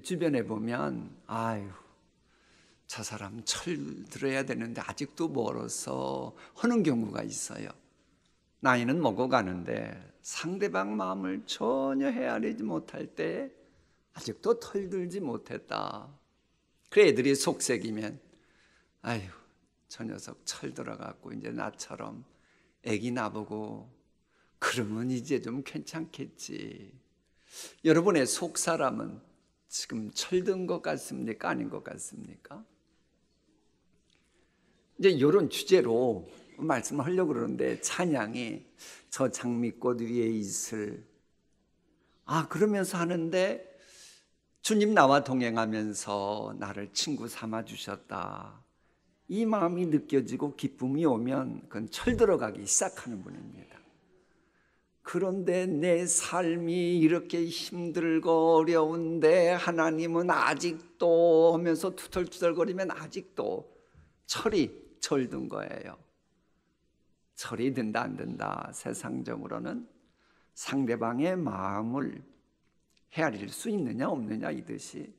주변에 보면 아유, 저 사람 철 들어야 되는데 아직도 멀어서 하는 경우가 있어요. 나이는 먹어가는데 상대방 마음을 전혀 헤아리지 못할 때 아직도 털들지 못했다. 그래 애들이 속색이면 아유, 저 녀석 철 들어갖고 이제 나처럼 애기 나보고 그러면 이제 좀 괜찮겠지. 여러분의 속 사람은 지금 철든 것 같습니까? 아닌 것 같습니까? 이제 이런 주제로 말씀을 하려고 그러는데, 찬양이 저 장미꽃 위에 있을, 그러면서 하는데 주님 나와 동행하면서 나를 친구 삼아 주셨다, 이 마음이 느껴지고 기쁨이 오면 그건 철 들어가기 시작하는 분입니다. 그런데 내 삶이 이렇게 힘들고 어려운데 하나님은 아직도 하면서 투덜투덜거리면 아직도 철이 철든 거예요. 철이 든다 안 든다, 세상적으로는 상대방의 마음을 헤아릴 수 있느냐 없느냐 이듯이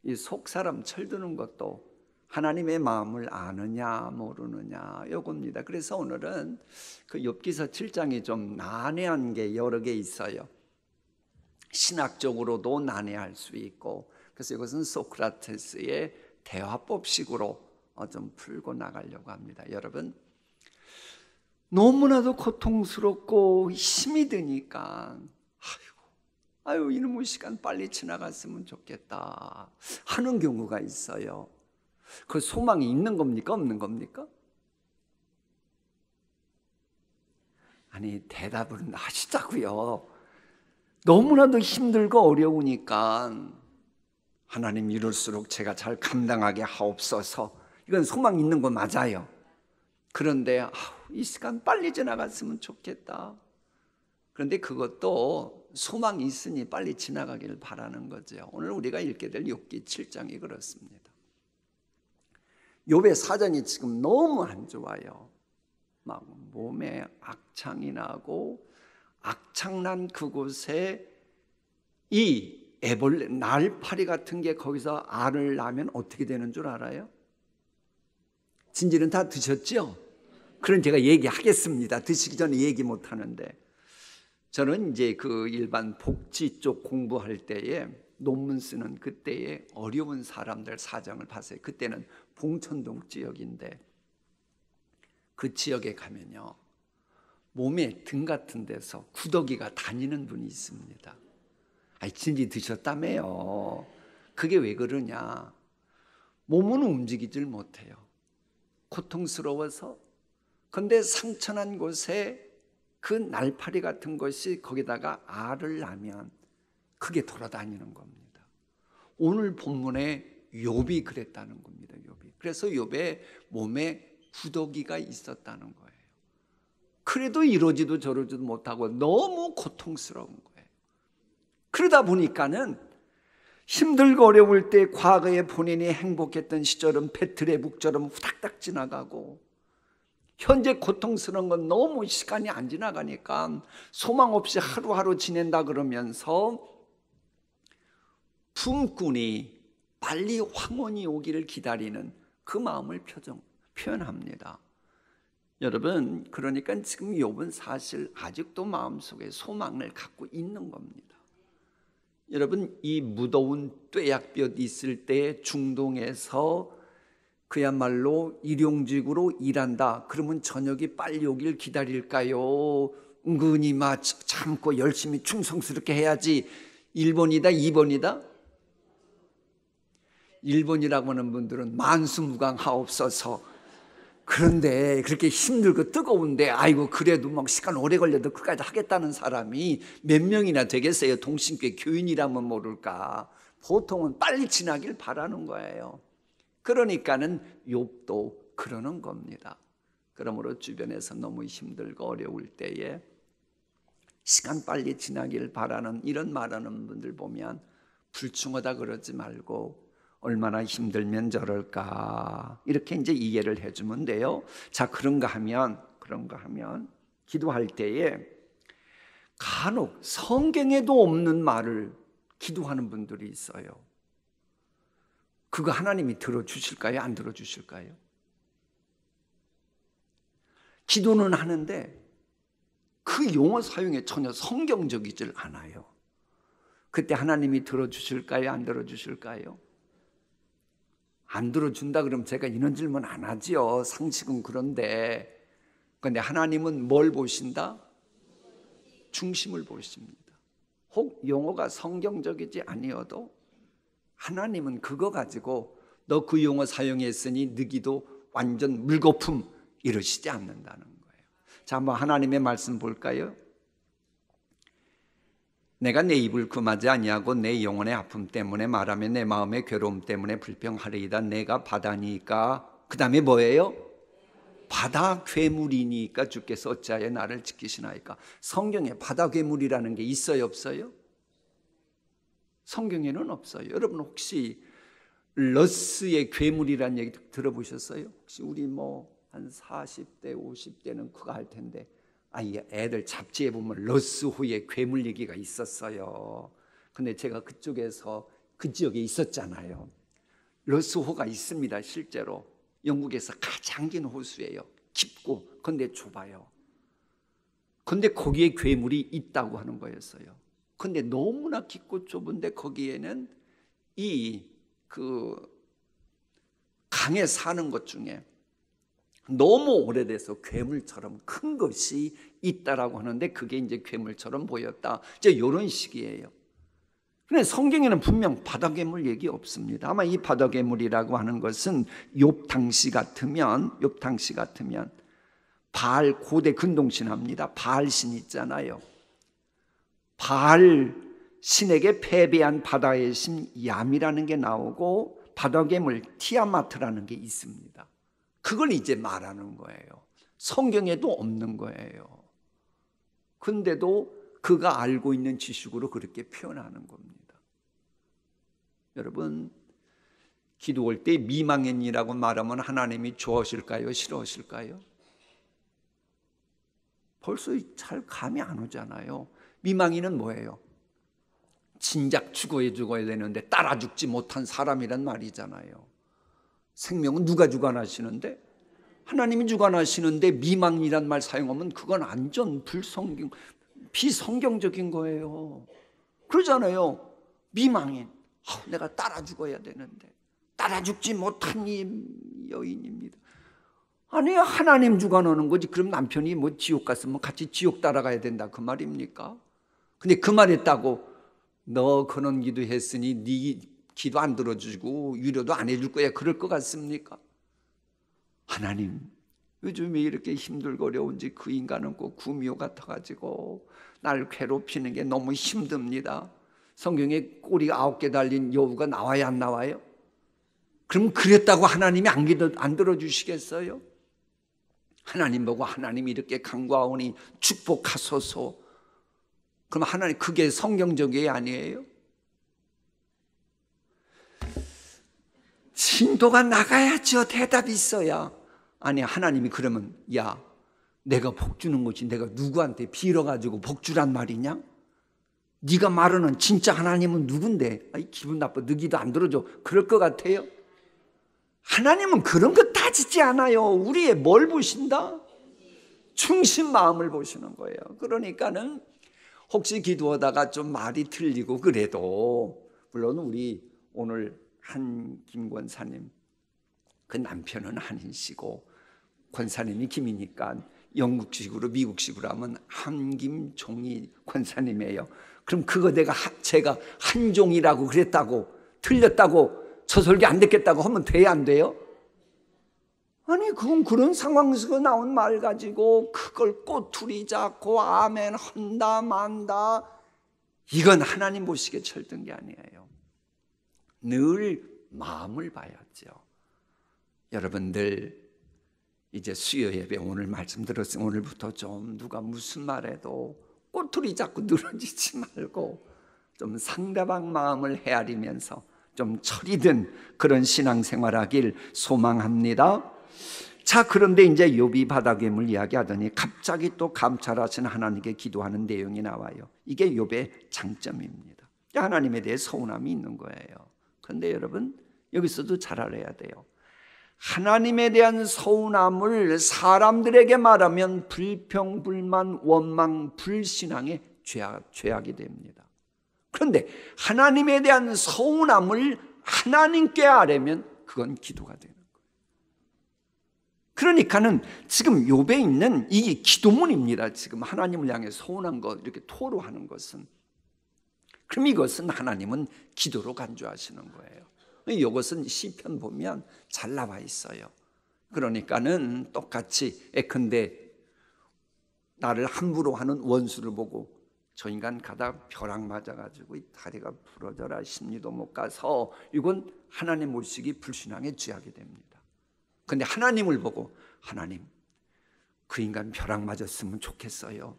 이 속사람 철드는 것도 하나님의 마음을 아느냐 모르느냐 요겁니다. 그래서 오늘은 그 욥기서 7장이 좀 난해한 게 여러 개 있어요. 신학적으로도 난해할 수 있고, 그래서 이것은 소크라테스의 대화법식으로 좀 풀고 나가려고 합니다. 여러분, 너무나도 고통스럽고 힘이 드니까 아유 이놈의 시간 빨리 지나갔으면 좋겠다 하는 경우가 있어요. 그 소망이 있는 겁니까 없는 겁니까? 아니 대답을 하시자고요. 너무나도 힘들고 어려우니까 하나님 이럴수록 제가 잘 감당하게 하옵소서, 이건 소망 있는 거 맞아요. 그런데 이 시간 빨리 지나갔으면 좋겠다. 그런데 그것도 소망이 있으니 빨리 지나가기를 바라는 거죠. 오늘 우리가 읽게 될 욥기 7장이 그렇습니다. 욥의 사정이 지금 너무 안 좋아요. 막 몸에 악창이 나고, 악창난 그곳에 이 애벌레, 날파리 같은 게 거기서 알을 낳으면 어떻게 되는 줄 알아요? 진지는 다 드셨죠? 그런 제가 얘기하겠습니다. 드시기 전에 얘기 못 하는데, 저는 이제 그 일반 복지 쪽 공부할 때에 논문 쓰는 그때의 어려운 사람들 사정을 봤어요. 그때는 봉천동 지역인데, 그 지역에 가면요 몸에 등 같은 데서 구더기가 다니는 분이 있습니다. 진지 드셨다며요. 그게 왜 그러냐, 몸은 움직이질 못해요. 고통스러워서. 근데 상처난 곳에 그 날파리 같은 것이 거기다가 알을 낳으면 그게 돌아다니는 겁니다. 오늘 본문에 욥이 그랬다는 겁니다. 욥이. 그래서 욥의 몸에 구더기가 있었다는 거예요. 그래도 이러지도 저러지도 못하고 너무 고통스러운 거예요. 그러다 보니까는 힘들고 어려울 때 과거에 본인이 행복했던 시절은 배틀의북처럼 후닥닥 지나가고, 현재 고통스러운 건 너무 시간이 안 지나가니까 소망 없이 하루하루 지낸다 그러면서 품꾼이 빨리 황혼이 오기를 기다리는 그 마음을 표현합니다. 여러분, 그러니까 지금 욥은 사실 아직도 마음속에 소망을 갖고 있는 겁니다. 여러분, 이 무더운 뙤약볕 있을 때 중동에서 그야말로 일용직으로 일한다. 그러면 저녁이 빨리 오길 기다릴까요? 은근히 막 참고 열심히 충성스럽게 해야지. 1번이다 2번이다? 1번이라고 하는 분들은 만수무강하옵소서. 그런데 그렇게 힘들고 뜨거운데 아이고 그래도 막 시간 오래 걸려도 그까지 하겠다는 사람이 몇 명이나 되겠어요? 동신교회 교인이라면 모를까. 보통은 빨리 지나길 바라는 거예요. 그러니까는 욥도 그러는 겁니다. 그러므로 주변에서 너무 힘들고 어려울 때에 시간 빨리 지나길 바라는 이런 말하는 분들 보면 불충하다 그러지 말고 얼마나 힘들면 저럴까 이렇게 이제 이해를 해주면 돼요. 자, 그런가 하면 기도할 때에 간혹 성경에도 없는 말을 기도하는 분들이 있어요. 그거 하나님이 들어주실까요? 안 들어주실까요? 기도는 하는데 그 용어 사용에 전혀 성경적이질 않아요. 그때 하나님이 들어주실까요? 안 들어주실까요? 안 들어준다 그러면 제가 이런 질문 안 하지요. 상식은 그런데. 그런데 하나님은 뭘 보신다? 중심을 보십니다. 혹 용어가 성경적이지 아니어도 하나님은 그거 가지고 너 그 용어 사용했으니 너기도 완전 물거품 이러시지 않는다는 거예요. 자, 한번 하나님의 말씀 볼까요? 내가 내 입을 금하지 아니하고 내 영혼의 아픔 때문에 말하며 내 마음의 괴로움 때문에 불평하리이다. 내가 바다니까, 그 다음에 뭐예요? 바다 괴물이니까 주께서 어찌하여 나를 지키시나이까. 성경에 바다 괴물이라는 게 있어요, 없어요? 성경에는 없어요. 여러분 혹시 러스의 괴물이라는 얘기 들어보셨어요? 혹시 우리 한 40대, 50대는 그거 할 텐데, 애들 잡지에 보면 러스호의 괴물 얘기가 있었어요. 근데 제가 그쪽에서 그 지역에 있었잖아요. 러스호가 있습니다. 실제로 영국에서 가장 긴 호수예요. 깊고 근데 좁아요. 근데 거기에 괴물이 있다고 하는 거였어요. 근데 너무나 깊고 좁은데 거기에는 그 강에 사는 것 중에 너무 오래돼서 괴물처럼 큰 것이 있다라고 하는데 그게 이제 괴물처럼 보였다. 이제 이런 식이에요. 근데 성경에는 분명 바다괴물 얘기 없습니다. 아마 이 바다괴물이라고 하는 것은 욥 당시 같으면 바알 고대 근동신합니다. 바알 신 있잖아요. 바알 신에게 패배한 바다의 신 얌이라는 게 나오고 바다괴물 티아마트라는 게 있습니다. 그걸 이제 말하는 거예요. 성경에도 없는 거예요. 근데도 그가 알고 있는 지식으로 그렇게 표현하는 겁니다. 여러분, 기도할 때 미망인이라고 말하면 하나님이 좋아하실까요? 싫어하실까요? 벌써 잘 감이 안 오잖아요. 미망인은 뭐예요? 진작 죽어야 되는데 따라 죽지 못한 사람이란 말이잖아요. 생명은 누가 주관하시는데? 하나님이 주관하시는데 미망이란 말 사용하면 그건 완전 비성경적인 거예요. 그러잖아요. 미망인. 내가 따라 죽어야 되는데 따라 죽지 못한 이 여인입니다. 아니, 하나님 주관하는 거지. 그럼 남편이 지옥 갔으면 같이 지옥 따라가야 된다 그 말입니까? 근데 그 말했다고 너 그런 기도했으니 네 기도 안 들어주고 위로도 안 해줄 거야 그럴 것 같습니까? 하나님, 요즘에 이렇게 힘들고 어려운지 그 인간은 꼭 구미호 같아가지고 날 괴롭히는 게 너무 힘듭니다. 성경에 꼬리가 9개 달린 여우가 나와야 안 나와요? 그럼 그랬다고 하나님이 안 들어주시겠어요? 하나님 보고 하나님이 이렇게 간구하오니 축복하소서. 그럼 하나님 그게 성경적이 아니에요? 진도가 나가야죠. 대답이 있어야. 아니, 하나님이 그러면 야, 내가 복 주는 것이 내가 누구한테 빌어가지고 복 주란 말이냐? 네가 말하는 진짜 하나님은 누군데? 기분 나빠. 너 기도 안 들어줘. 그럴 것 같아요? 하나님은 그런 거 따지지 않아요. 우리의 뭘 보신다? 중심 마음을 보시는 거예요. 그러니까는 혹시 기도하다가 좀 말이 틀리고 그래도, 물론 우리 오늘 한 김 권사님, 그 남편은 한인시고 권사님이 김이니까 영국식으로 미국식으로 하면 한김종이 권사님이에요. 그럼 그거 제가 한종이라고 그랬다고 틀렸다고 저 설교 안 듣겠다고 하면 돼야 안 돼요? 아니, 그건 그런 상황에서 나온 말 가지고 그걸 꼬투리 잡고 아멘 한다 만다, 이건 하나님 보시기에 철든 게 아니에요. 늘 마음을 봐야죠. 여러분들 이제 수요 예배 오늘 말씀 들었으면 오늘부터 좀 누가 무슨 말해도 꼬투리 잡고 늘어지지 말고 좀 상대방 마음을 헤아리면서 좀 철이 든 그런 신앙생활하길 소망합니다. 자, 그런데 이제 욥이 바다괴물 이야기하더니 갑자기 또 감찰하시는 하나님께 기도하는 내용이 나와요. 이게 욥의 장점입니다. 하나님에 대해 서운함이 있는 거예요. 그런데 여러분, 여기서도 잘 알아야 돼요. 하나님에 대한 서운함을 사람들에게 말하면 불평, 불만, 원망, 불신앙의 죄악이 됩니다. 그런데 하나님에 대한 서운함을 하나님께 아뢰면 그건 기도가 되는 거예요. 그러니까는 지금 욥에 있는 이게 기도문입니다. 지금 하나님을 향해 서운한 것 이렇게 토로하는 것은, 그럼 이것은 하나님은 기도로 간주하시는 거예요. 이것은 시편 보면 잘 나와 있어요. 그러니까는 똑같이 예컨대 나를 함부로 하는 원수를 보고 저 인간 가다 벼락 맞아가지고 이 다리가 부러져라 심리도 못 가서, 이건 하나님 모시기 불신앙의 죄악이 됩니다. 그런데 하나님을 보고 하나님 그 인간 벼락 맞았으면 좋겠어요,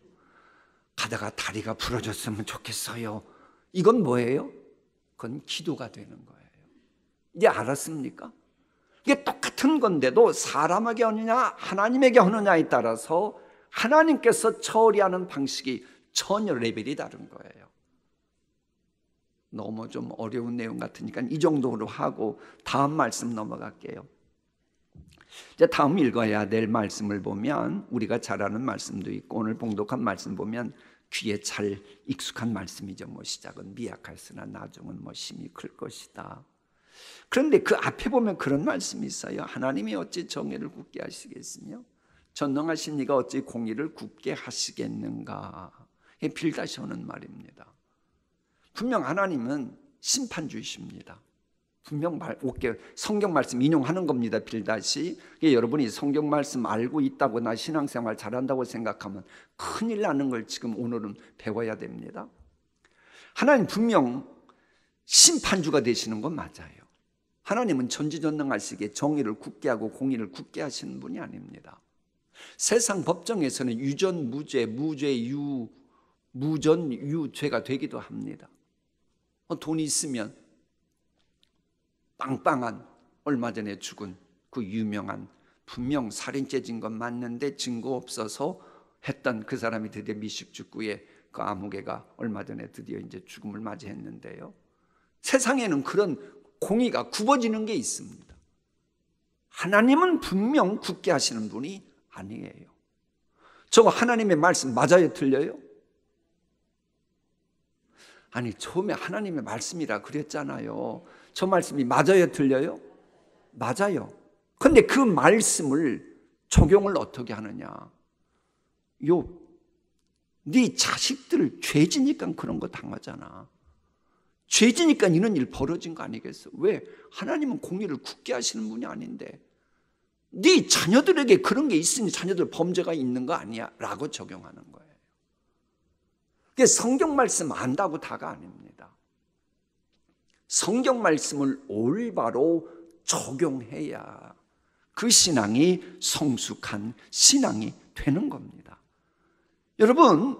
가다가 다리가 부러졌으면 좋겠어요, 이건 뭐예요? 그건 기도가 되는 거예요. 이제 알았습니까? 이게 똑같은 건데도 사람에게 하느냐 하나님에게 하느냐에 따라서 하나님께서 처리하는 방식이 전혀 레벨이 다른 거예요. 너무 좀 어려운 내용 같으니까 이 정도로 하고 다음 말씀 넘어갈게요. 이제 다음 읽어야 될 말씀을 보면 우리가 잘 아는 말씀도 있고 오늘 봉독한 말씀 보면 귀에 잘 익숙한 말씀이죠. 시작은 미약할으나 나중은 힘이 클 것이다. 그런데 그 앞에 보면 그런 말씀이 있어요. 하나님이 어찌 정의를 굳게 하시겠으며 전능하신 이가 어찌 공의를 굳게 하시겠는가. 빌다시 하는 말입니다. 분명 하나님은 심판주이십니다. 분명 성경 말씀 인용하는 겁니다. 빌다시. 여러분이 성경 말씀 알고 있다거나 신앙생활 잘한다고 생각하면 큰일 나는 걸 지금 오늘은 배워야 됩니다. 하나님 분명 심판주가 되시는 건 맞아요. 하나님은 전지전능하시기에 정의를 굳게 하고 공의를 굳게 하시는 분이 아닙니다. 세상 법정에서는 유전 무죄, 무죄 유, 무전 유죄가 되기도 합니다. 돈이 있으면 빵빵한 얼마 전에 죽은 그 유명한 분명 살인죄 진 건 맞는데 증거 없어서 했던 그 사람이 드디어 미식축구에 그 아무개가 얼마 전에 드디어 이제 죽음을 맞이했는데요. 세상에는 그런 공의가 굽어지는 게 있습니다. 하나님은 분명 굳게 하시는 분이 아니에요. 저거 하나님의 말씀 맞아요, 틀려요? 아니 처음에 하나님의 말씀이라 그랬잖아요. 저 말씀이 맞아요, 틀려요? 맞아요. 근데 그 말씀을 적용을 어떻게 하느냐. 네 자식들 죄지니까 그런 거 당하잖아. 죄지니까 이런 일 벌어진 거 아니겠어? 왜? 하나님은 공의를 굳게 하시는 분이 아닌데 네 자녀들에게 그런 게 있으니 자녀들 범죄가 있는 거 아니야? 라고 적용하는 거예요. 그게 성경 말씀 안다고 다가 아닙니다. 성경 말씀을 올바로 적용해야 그 신앙이 성숙한 신앙이 되는 겁니다. 여러분,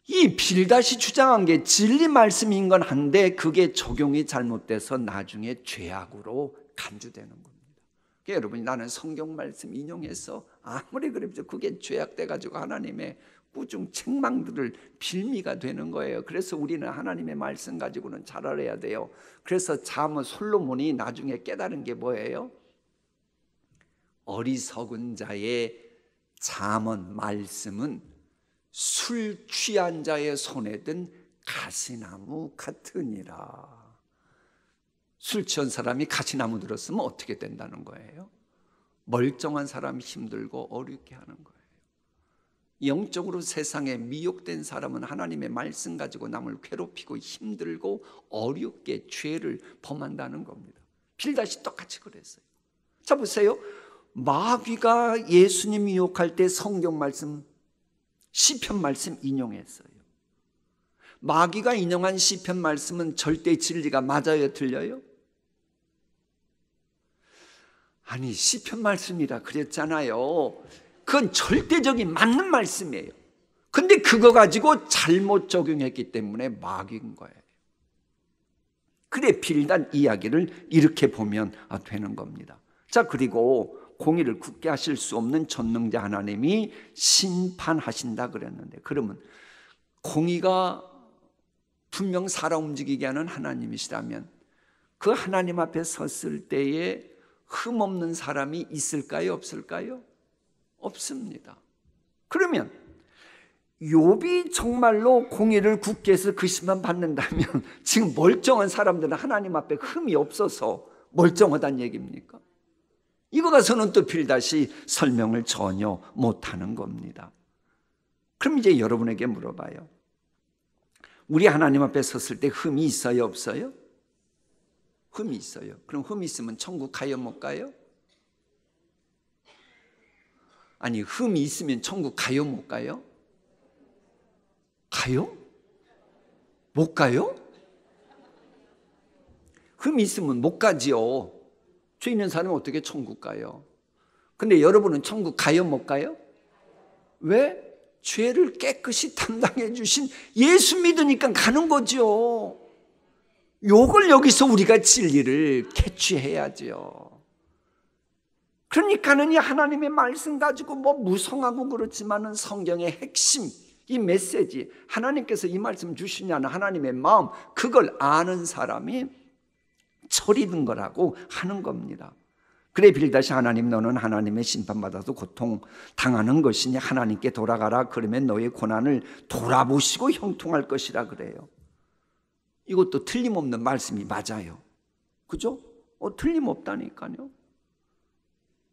이 빌닷이 주장한 게 진리 말씀인 건 한데 그게 적용이 잘못돼서 나중에 죄악으로 간주되는 겁니다. 그러니까 여러분이 나는 성경 말씀 인용해서 아무리 그래도 그게 죄악돼가지고 하나님의 꾸중 책망들을 빌미가 되는 거예요. 그래서 우리는 하나님의 말씀 가지고는 잘 알아야 돼요. 그래서 솔로몬이 나중에 깨달은 게 뭐예요? 어리석은 자의 잠언 말씀은 술 취한 자의 손에 든 가시나무 같으니라. 술 취한 사람이 가시나무 들었으면 어떻게 된다는 거예요? 멀쩡한 사람이 힘들고 어렵게 하는 거예요. 영적으로 세상에 미혹된 사람은 하나님의 말씀 가지고 남을 괴롭히고 힘들고 어렵게 죄를 범한다는 겁니다. 빌닷이 똑같이 그랬어요. 자 보세요. 마귀가 예수님 미혹할 때 성경 말씀 시편 말씀 인용했어요. 마귀가 인용한 시편 말씀은 절대 진리가 맞아요, 틀려요? 아니 시편 말씀이라 그랬잖아요. 그건 절대적인 맞는 말씀이에요. 근데 그거 가지고 잘못 적용했기 때문에 마귀인 거예요. 그래 빌닷 이야기를 이렇게 보면 되는 겁니다. 자 그리고 공의를 굳게 하실 수 없는 전능자 하나님이 심판하신다 그랬는데, 그러면 공의가 분명 살아 움직이게 하는 하나님이시라면 그 하나님 앞에 섰을 때에 흠없는 사람이 있을까요? 없을까요? 없습니다. 그러면 욥이 정말로 공의를 굳게 해서 그 심판 받는다면 지금 멀쩡한 사람들은 하나님 앞에 흠이 없어서 멀쩡하다는 얘기입니까? 이거 가서는 또 빌닷이 설명을 전혀 못하는 겁니다. 그럼 이제 여러분에게 물어봐요. 우리 하나님 앞에 섰을 때 흠이 있어요? 없어요? 흠이 있어요. 그럼 흠이 있으면 천국 가요? 못 가요? 아니, 흠이 있으면 천국 가요? 못 가요? 가요? 못 가요? 흠이 있으면 못 가지요. 죄 있는 사람은 어떻게 천국 가요? 근데 여러분은 천국 가요? 못 가요? 왜? 죄를 깨끗이 담당해 주신 예수 믿으니까 가는 거죠. 요걸 여기서 우리가 진리를 캐치해야죠. 그러니까는 이 하나님의 말씀 가지고 뭐 무성하고 그렇지만은 성경의 핵심, 이 메시지, 하나님께서 이 말씀 주시냐는 하나님의 마음, 그걸 아는 사람이 철이든 거라고 하는 겁니다. 그래 빌닷이 하나님, 너는 하나님의 심판받아서 고통 당하는 것이니 하나님께 돌아가라. 그러면 너의 고난을 돌아보시고 형통할 것이라 그래요. 이것도 틀림없는 말씀이 맞아요. 그죠? 틀림없다니까요.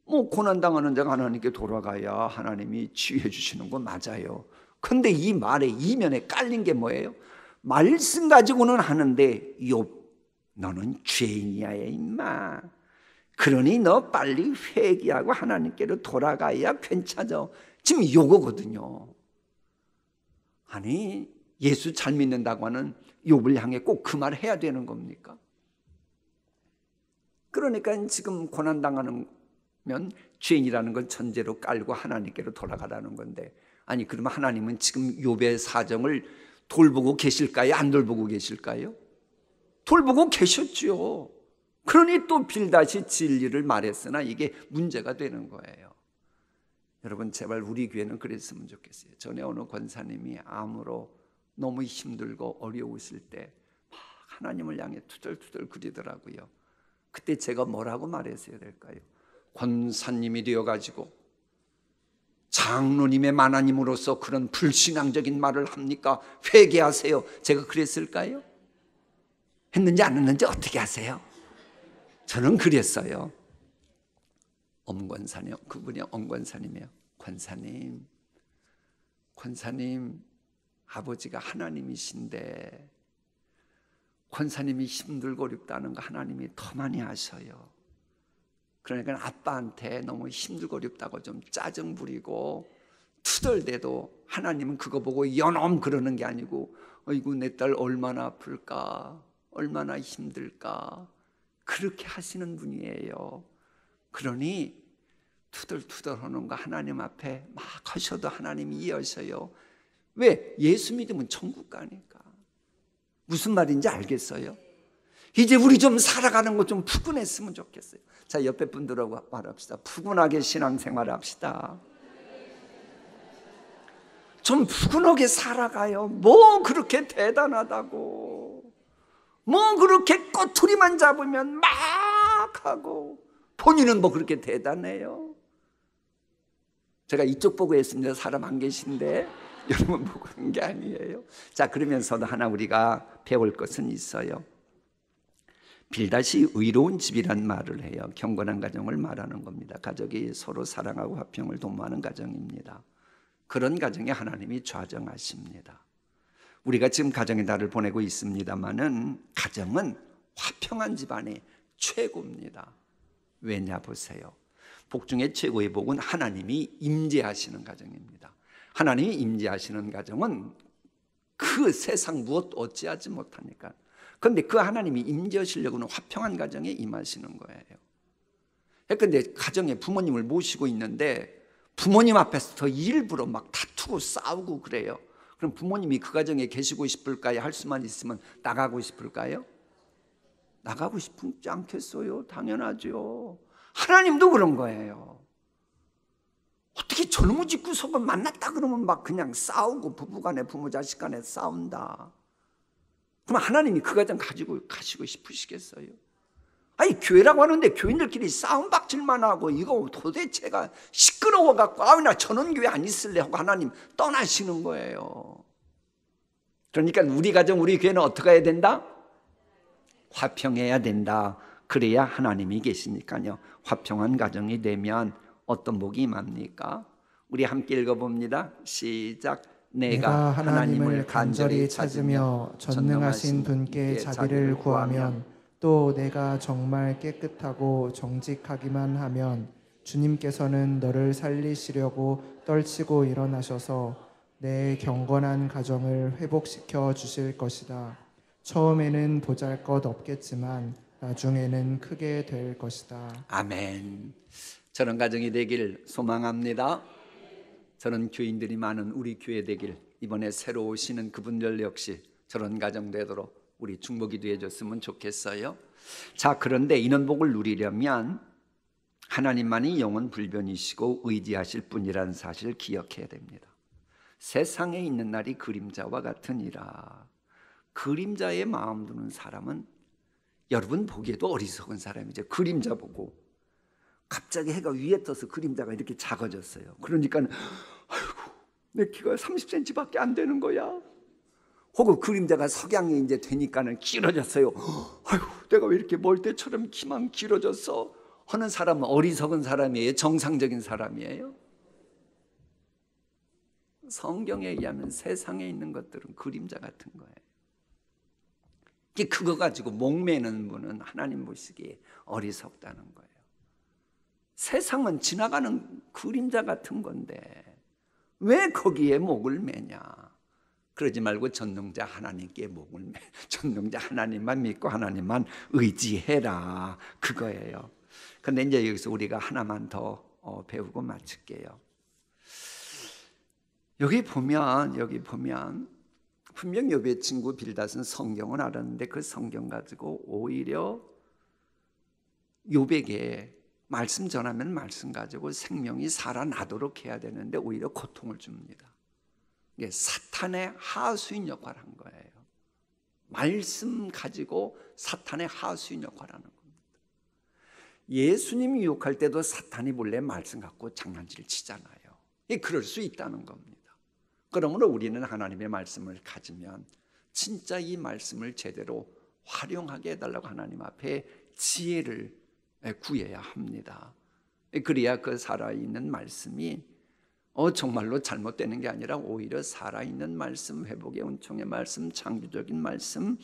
뭐 고난당하는 자가 하나님께 돌아가야 하나님이 치유해 주시는 건 맞아요. 근데 이 말에 이면에 깔린 게 뭐예요? 말씀 가지고는 하는데 욥, 너는 죄인이야 임마. 그러니 너 빨리 회개하고 하나님께로 돌아가야 괜찮아. 지금 요거거든요. 아니, 예수 잘 믿는다고 하는 욥을 향해 꼭 그 말 해야 되는 겁니까? 그러니까 지금 고난당하면 죄인이라는 건 천재로 깔고 하나님께로 돌아가라는 건데, 아니 그러면 하나님은 지금 욥의 사정을 돌보고 계실까요? 안 돌보고 계실까요? 돌보고 계셨죠. 그러니 또 빌닷이 진리를 말했으나 이게 문제가 되는 거예요. 여러분 제발 우리 교회는 그랬으면 좋겠어요. 전에 어느 권사님이 암으로 너무 힘들고 어려우실 때 막 하나님을 향해 투덜투덜 그리더라고요. 그때 제가 뭐라고 말했어야 될까요? 권사님이 되어가지고 장로님의 만화님으로서 그런 불신앙적인 말을 합니까? 회개하세요. 제가 그랬을까요? 했는지 안 했는지 어떻게 아세요? 저는 그랬어요. 엄권사님, 그분이 엄권사님이에요. 권사님, 아버지가 하나님이신데 권사님이 힘들고 어렵다는 거 하나님이 더 많이 아셔요. 그러니까 아빠한테 너무 힘들고 어렵다고 좀 짜증 부리고 투덜대도 하나님은 그거 보고 연엄 그러는 게 아니고 어이구 내 딸 얼마나 아플까, 얼마나 힘들까, 그렇게 하시는 분이에요. 그러니 투덜투덜 하는 거 하나님 앞에 막 하셔도 하나님이 이해하셔요. 왜? 예수 믿으면 천국 가니까. 무슨 말인지 알겠어요? 이제 우리 좀 살아가는 거 좀 푸근했으면 좋겠어요. 자, 옆에 분들하고 말합시다. 푸근하게 신앙생활 합시다. 좀 푸근하게 살아가요. 뭐 그렇게 대단하다고, 뭐 그렇게 꼬투리만 잡으면 막 하고 본인은 뭐 그렇게 대단해요? 제가 이쪽 보고 했습니다. 사람 안 계신데 여러분 보고 한 게 아니에요. 자, 그러면서도 하나 우리가 배울 것은 있어요. 빌닷이 의로운 집이란 말을 해요. 경건한 가정을 말하는 겁니다. 가족이 서로 사랑하고 화평을 도모하는 가정입니다. 그런 가정에 하나님이 좌정하십니다. 우리가 지금 가정의 달을 보내고 있습니다마는 가정은 화평한 집안이 최고입니다. 왜냐 보세요. 복 중에 최고의 복은 하나님이 임재하시는 가정입니다. 하나님이 임재하시는 가정은 그 세상 무엇 어찌하지 못하니까. 그런데 그 하나님이 임재하시려고는 화평한 가정에 임하시는 거예요. 그런데 가정에 부모님을 모시고 있는데 부모님 앞에서 더 일부러 막 다투고 싸우고 그래요. 그럼 부모님이 그 가정에 계시고 싶을까요? 할 수만 있으면 나가고 싶을까요? 나가고 싶지 않겠어요? 당연하죠. 하나님도 그런 거예요. 어떻게 젊은 집구석을 만났다 그러면 막 그냥 싸우고 부부간에 부모 자식간에 싸운다. 그럼 하나님이 그 가정 가지고 가시고 싶으시겠어요? 아니 교회라고 하는데 교인들끼리 싸움박질만 하고 이거 도대체가 시끄러워갖고 나 저는 교회 안 있을래 하고 하나님 떠나시는 거예요. 그러니까 우리 가정 우리 교회는 어떻게 해야 된다? 화평해야 된다. 그래야 하나님이 계시니까요. 화평한 가정이 되면 어떤 복이 임합니까? 우리 함께 읽어봅니다. 시작. 내가 하나님을 간절히 찾으며 전능하신 분께 자비를 구하면 또 내가 정말 깨끗하고 정직하기만 하면 주님께서는 너를 살리시려고 떨치고 일어나셔서 내 경건한 가정을 회복시켜 주실 것이다. 처음에는 보잘것없겠지만 나중에는 크게 될 것이다. 아멘. 저런 가정이 되길 소망합니다. 저런 교인들이 많은 우리 교회 되길, 이번에 새로 오시는 그분들 역시 저런 가정 되도록 우리 중보기도해 줬으면 좋겠어요. 자, 그런데 이런 복을 누리려면 하나님만이 영원 불변이시고 의지하실 분이라는 사실을 기억해야 됩니다. 세상에 있는 날이 그림자와 같으니라. 그림자에 마음 두는 사람은 여러분 보기에도 어리석은 사람이죠. 그림자 보고 갑자기 해가 위에 떠서 그림자가 이렇게 작아졌어요. 그러니까 아이고 내 키가 30cm밖에 안 되는 거야. 혹은 그림자가 석양이 이제 되니까는 길어졌어요. 아이고 내가 왜 이렇게 멀때처럼 키만 길어졌어 하는 사람은 어리석은 사람이에요? 정상적인 사람이에요? 성경에 의하면 세상에 있는 것들은 그림자 같은 거예요. 그거 가지고 목매는 분은 하나님 보시기에 어리석다는 거예요. 세상은 지나가는 그림자 같은 건데 왜 거기에 목을 매냐? 그러지 말고 전능자 하나님께 목을 매. 전능자 하나님만 믿고 하나님만 의지해라. 그거예요. 근데 이제 여기서 우리가 하나만 더 배우고 마칠게요. 여기 보면 분명 욥의 친구 빌닷은 성경을 알았는데 그 성경 가지고 오히려 욥에게 말씀 전하면 말씀 가지고 생명이 살아나도록 해야 되는데 오히려 고통을 줍니다. 이게 사탄의 하수인 역할을 한 거예요. 말씀 가지고 사탄의 하수인 역할을 하는 겁니다. 예수님이 유혹할 때도 사탄이 몰래 말씀 갖고 장난질 치잖아요. 그럴 수 있다는 겁니다. 그러므로 우리는 하나님의 말씀을 가지면 진짜 이 말씀을 제대로 활용하게 해달라고 하나님 앞에 지혜를 구해야 합니다. 그래야 그 살아있는 말씀이 정말로 잘못되는 게 아니라 오히려 살아있는 말씀, 회복의 은총의 말씀, 창조적인 말씀,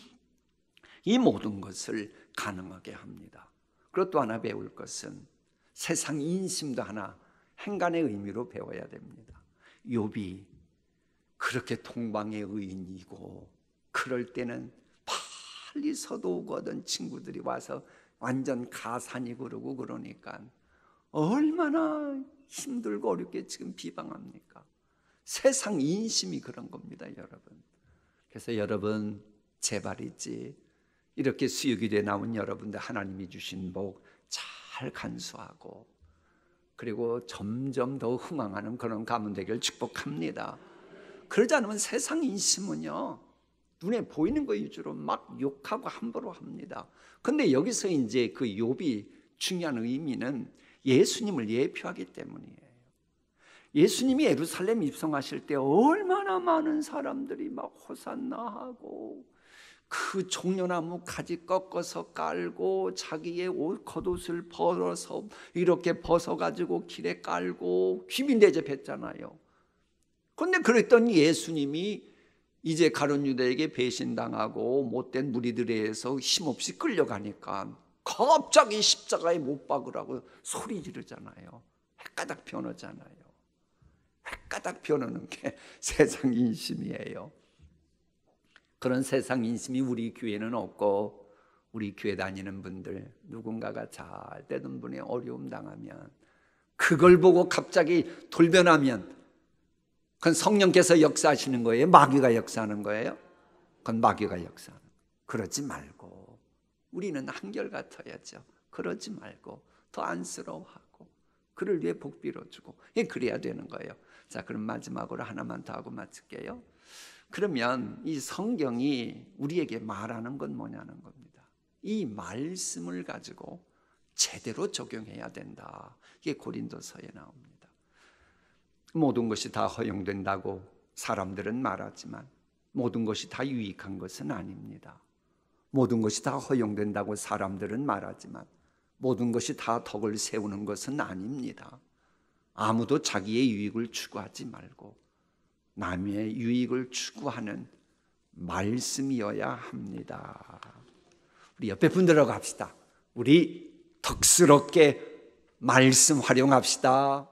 이 모든 것을 가능하게 합니다. 그리고 또 하나 배울 것은 세상 인심도 하나 행간의 의미로 배워야 됩니다. 욥이 그렇게 동방의 의인이고 그럴 때는 빨리 서도오거든 친구들이 와서 완전 가산이 그러고 그러니까 얼마나 힘들고 어렵게 지금 비방합니까? 세상 인심이 그런 겁니다, 여러분. 그래서 여러분 제발이지 이렇게 수요기도에 나온 여러분들 하나님이 주신 복 잘 간수하고 그리고 점점 더 흥황하는 그런 가문 되기를 축복합니다. 그러지 않으면 세상 인심은요 눈에 보이는 거 위주로 막 욕하고 함부로 합니다. 근데 여기서 이제 그 욥이 중요한 의미는 예수님을 예표하기 때문이에요. 예수님이 예루살렘 입성하실 때 얼마나 많은 사람들이 막 호산나하고 그 종려나무 가지 꺾어서 깔고 자기의 옷 겉옷을 벗어서 이렇게 벗어가지고 길에 깔고 귀빈 대접했잖아요. 그런데 그랬더니 예수님이 이제 가룟 유다에게 배신당하고 못된 무리들에 의해서 힘없이 끌려가니까 갑자기 십자가에 못 박으라고 소리 지르잖아요. 헷가닥 변하잖아요. 헷가닥 변하는 게 세상 인심이에요. 그런 세상 인심이 우리 교회는 없고 우리 교회 다니는 분들 누군가가 잘 되던 분이 어려움 당하면 그걸 보고 갑자기 돌변하면 그건 성령께서 역사하시는 거예요? 마귀가 역사하는 거예요? 그건 마귀가 역사하는 거예요. 그러지 말고 우리는 한결같아야죠. 그러지 말고 더 안쓰러워하고 그를 위해 복 빌어주고 그래야 되는 거예요. 자, 그럼 마지막으로 하나만 더 하고 마칠게요. 그러면 이 성경이 우리에게 말하는 건 뭐냐는 겁니다. 이 말씀을 가지고 제대로 적용해야 된다. 이게 고린도서에 나옵니다. 모든 것이 다 허용된다고 사람들은 말하지만 모든 것이 다 유익한 것은 아닙니다. 모든 것이 다 허용된다고 사람들은 말하지만 모든 것이 다 덕을 세우는 것은 아닙니다. 아무도 자기의 유익을 추구하지 말고 남의 유익을 추구하는 말씀이어야 합니다. 우리 옆에 분들하고 합시다. 우리 덕스럽게 말씀 활용합시다.